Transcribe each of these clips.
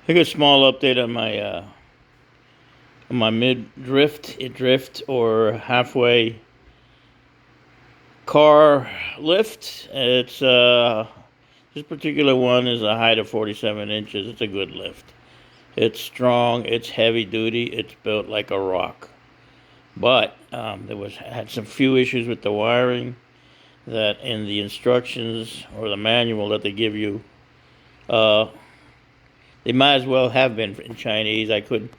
I got a small update on my mid drift or halfway car lift. It's this particular one is a height of 47 inches. It's a good lift. It's strong. It's heavy duty. It's built like a rock. But had some few issues with the wiring that in the instructions or the manual that they give you. Uh, They might as well have been in Chinese. I couldn't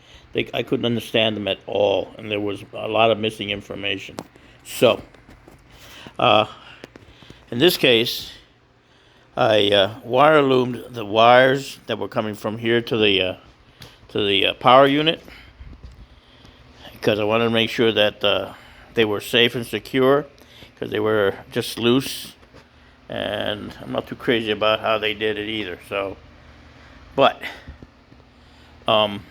understand them at all, and there was a lot of missing information. So, uh, in this case, I wire loomed the wires that were coming from here to the power unit because I wanted to make sure that they were safe and secure because they were just loose, and I'm not too crazy about how they did it either. So, but and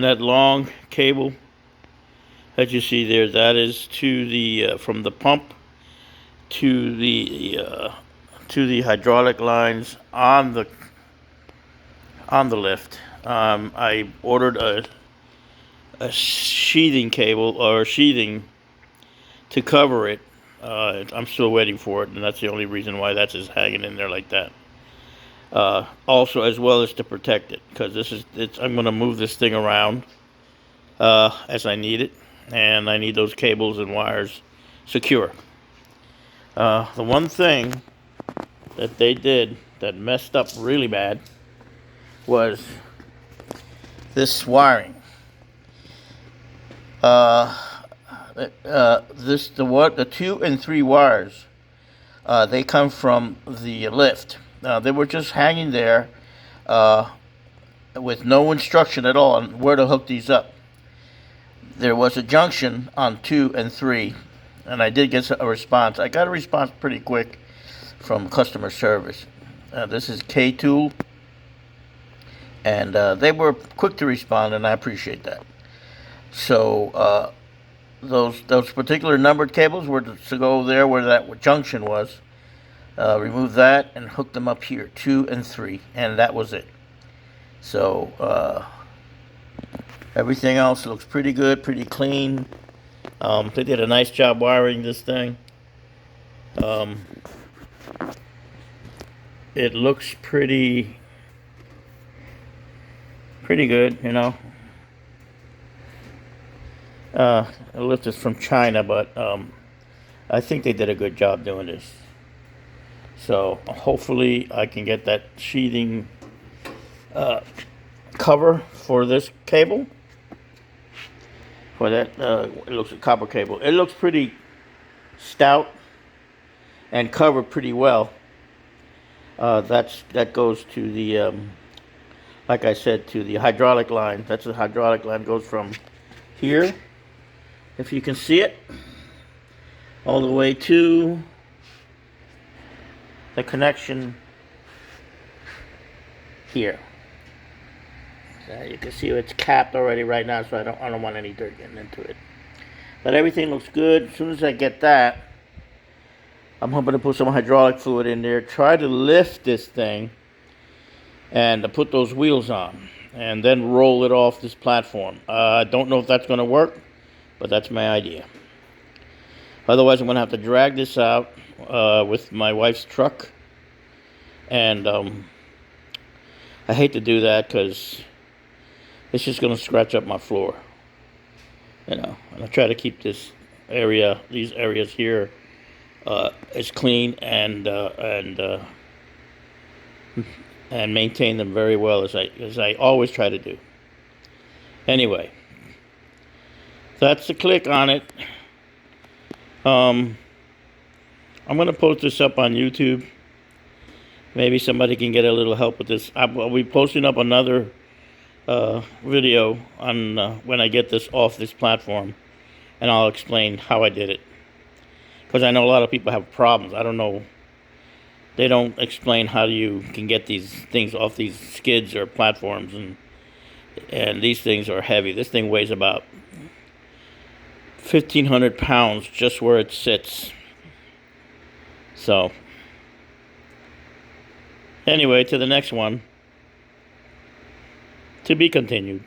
that long cable that you see there, that is to the from the pump to the hydraulic lines on the lift. I ordered a sheathing cable or sheathing to cover it. I'm still waiting for it, and that's the only reason why that's just hanging in there like that. Also, as well as to protect it, because I'm going to move this thing around as I need it, and I need those cables and wires secure. The one thing that they did that messed up really bad was this wiring. The 2 and 3 wires, they come from the lift. They were just hanging there with no instruction at all on where to hook these up. There was a junction on 2 and 3, and I did get a response. I got a response pretty quick from customer service. This is Katool, and they were quick to respond, and I appreciate that. So those particular numbered cables were to go there where that junction was. Remove that and hook them up here, 2 and 3, and that was it. So everything else looks pretty good, pretty clean. They did a nice job wiring this thing. It looks pretty good, you know. The lift is from China, but I think they did a good job doing this. So hopefully I can get that sheathing cover for this cable. For that, it looks a copper cable. It looks pretty stout and covered pretty well. That goes to the, like I said, to the hydraulic line. That's the hydraulic line goes from here, if you can see it, all the way to the connection here. So you can see it's capped already right now, so I don't want any dirt getting into it. But everything looks good. As soon as I get that, I'm hoping to put some hydraulic fluid in there, try to lift this thing, and to put those wheels on, and then roll it off this platform. I don't know if that's going to work, but that's my idea. Otherwise, I'm going to have to drag this out with my wife's truck, and I hate to do that because it's just going to scratch up my floor, you know. And I try to keep these areas here as clean and maintain them very well as I always try to do. Anyway, that's the click on it. I'm going to post this up on YouTube. Maybe somebody can get a little help with this. I'll be posting up another video on when I get this off this platform, and I'll explain how I did it. Because I know a lot of people have problems. I don't know. They don't explain how you can get these things off these skids or platforms, and these things are heavy. This thing weighs about 1,500 pounds just where it sits. So, anyway, to the next one. To be continued.